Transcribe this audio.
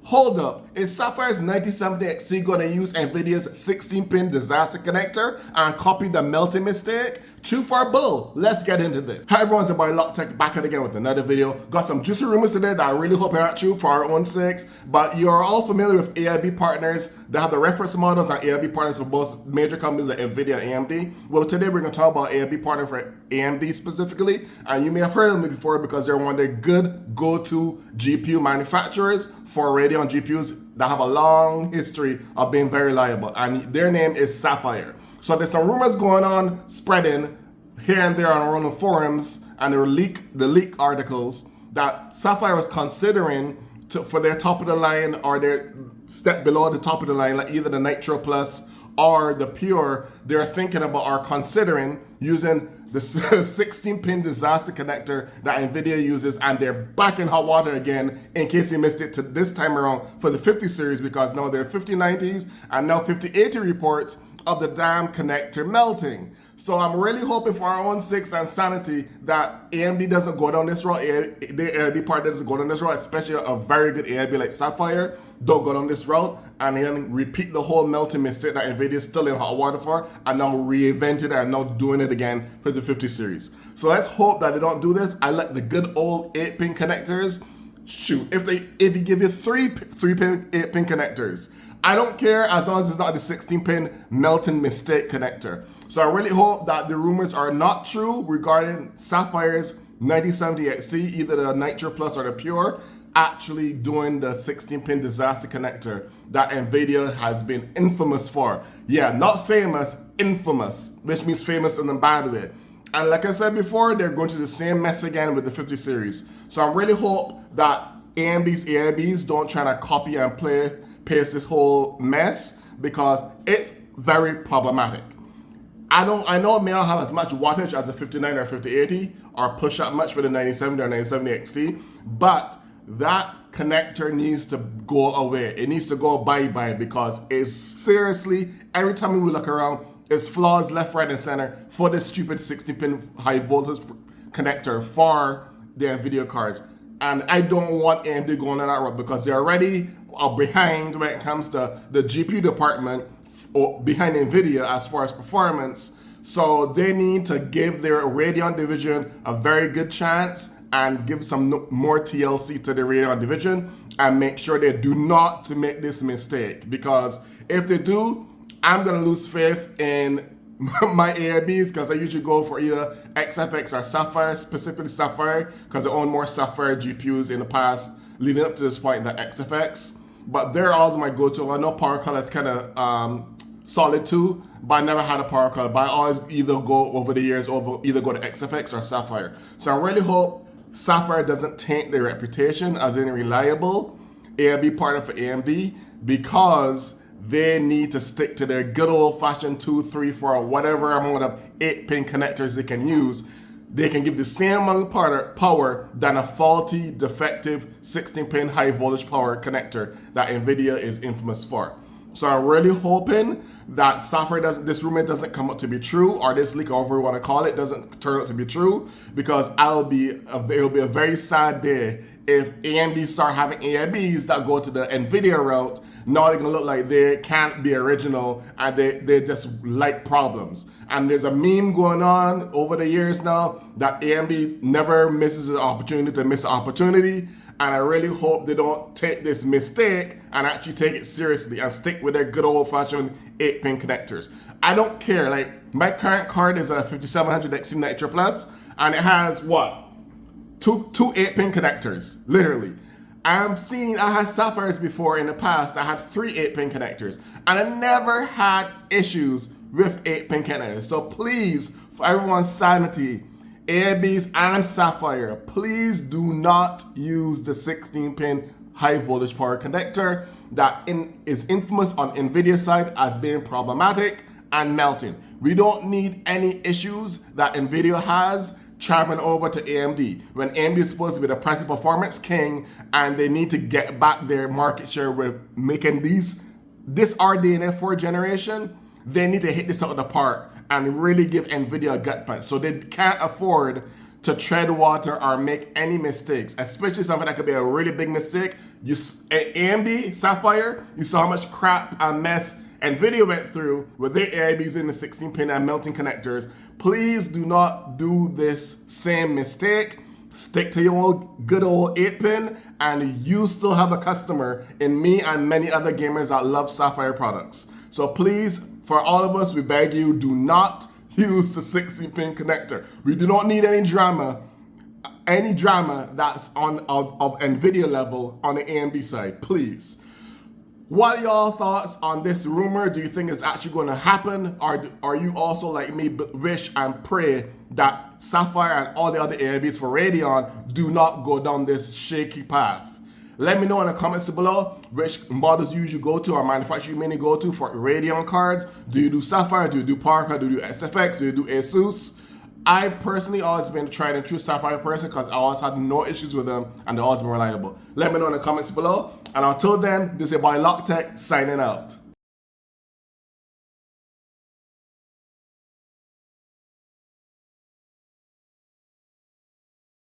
hold up, is Sapphire's 9070XT going to use NVIDIA's 16-pin disaster connector and copy the melting mistake? True for bull? Let's get into this. Hi everyone, it's your boy LockTech back at again with another video. Got some juicy rumors today that I really hope are not true for our own sakes, but you're all familiar with AIB partners. They have the reference models and AIB partners for both major companies like NVIDIA and AMD. Well, today we're going to talk about AIB partner for AMD specifically, and you may have heard of them before because they're one of the good go-to GPU manufacturers for Radeon GPUs that have a long history of being very reliable, and their name is Sapphire. So there's some rumors going on, spreading here and there on our own forums and the leak articles that Sapphire was considering for their top of the line or their step below the top of the line, like either the Nitro Plus or the Pure. They're thinking about or considering using the 16-pin disaster connector that NVIDIA uses, and they're back in hot water again in case you missed it to this time around for the 50 series, because now there are 5090s and now 5080 reports of the damn connector melting. So I'm really hoping for our own sakes and sanity that AMD doesn't go down this road, the AIB part doesn't go down this road, especially a very good AIB like Sapphire, don't go down this route and then repeat the whole melting mistake that NVIDIA is still in hot water for and now reinvented it and now doing it again for the 50 series. So let's hope that they don't do this. I like the good old 8-pin connectors. Shoot, if you give you 3-pin 8-pin connectors, I don't care as long as it's not the 16-pin melting mistake connector. So I really hope that the rumors are not true regarding Sapphire's 9070XT, either the Nitro Plus or the Pure, actually doing the 16-pin disaster connector that NVIDIA has been infamous for. Yeah, not famous, infamous, which means famous in a bad way. And like I said before, they're going to the same mess again with the 50 series. So I really hope that AMD's AIBs don't try to copy and paste this whole mess, because it's very problematic. I know it may not have as much wattage as the 5090 or 5080 or push up much for the 9070 or 9070XT, but that connector needs to go away. It needs to go bye-bye, because it's seriously, every time we look around, it's flaws left, right, and center for this stupid 16-pin high voltage connector for their video cards. And I don't want AMD going on that route, because they're already behind when it comes to the GPU department or behind NVIDIA as far as performance. So they need to give their Radeon division a very good chance and give some more TLC to the Radeon division and make sure they do not make this mistake, because if they do, I'm gonna lose faith in my AIBs, because I usually go for either XFX or Sapphire, specifically Sapphire, because I own more Sapphire GPUs in the past leading up to this point than XFX. But they're always my go-to. I know Power Color is kind of solid too, but I never had a Power Color. But I always either go over the years either go to XFX or Sapphire. So I really hope Sapphire doesn't taint their reputation as any reliable AIB partner for AMD, because they need to stick to their good old-fashioned 2, 3, 4, whatever amount of 8-pin connectors they can use. They can give the same amount of power than a faulty, defective 16-pin high voltage power connector that NVIDIA is infamous for. So I'm really hoping that Sapphire this rumor doesn't come out to be true, or this leak, or whatever you want to call it, doesn't turn out to be true, because it'll be a very sad day if AMD start having AIBs that go to the NVIDIA route. Now they're gonna look like they can't be original and they just like problems. And there's a meme going on over the years now that AMD never misses an opportunity to miss an opportunity. And I really hope they don't take this mistake and actually take it seriously and stick with their good old-fashioned 8-pin connectors. I don't care. Like, my current card is a 5700XT Nitro Plus, and it has what? Two 8-pin connectors, literally. I had Sapphires before in the past that had 3 8-pin connectors, and I never had issues with 8-pin connectors. So please, for everyone's sanity, AIBs and Sapphire, please do not use the 16-pin high voltage power connector that is infamous on NVIDIA side as being problematic and melting. We don't need any issues that NVIDIA has traveling over to AMD when AMD is supposed to be the price and performance king, and they need to get back their market share with making this RDNA 4 generation. They need to hit this out of the park and really give NVIDIA a gut punch. So they can't afford to tread water or make any mistakes, especially something that could be a really big mistake AMD, Sapphire, you saw how much crap and mess NVIDIA went through with their AIBs in the 16-pin and melting connectors. Please do not do this same mistake. Stick to your good old 8-pin, and you still have a customer in me and many other gamers that love Sapphire products. So please, for all of us, we beg you, do not use the 16-pin connector. We do not need any drama that's of NVIDIA level on the AMD side, please. What are y'all thoughts on this rumor? Do you think it's actually going to happen? Or are you also like me, wish and pray that Sapphire and all the other AIBs for Radeon do not go down this shaky path? Let me know in the comments below which models you usually go to or manufacturer you mainly go to for Radeon cards. Do you do Sapphire? Do you do PowerCard? Do you do SFX? Do you do Asus? I personally always been tried and true Sapphire person because I always had no issues with them and they've always been reliable. Let me know in the comments below. And until then, this is your boy Locktech signing out.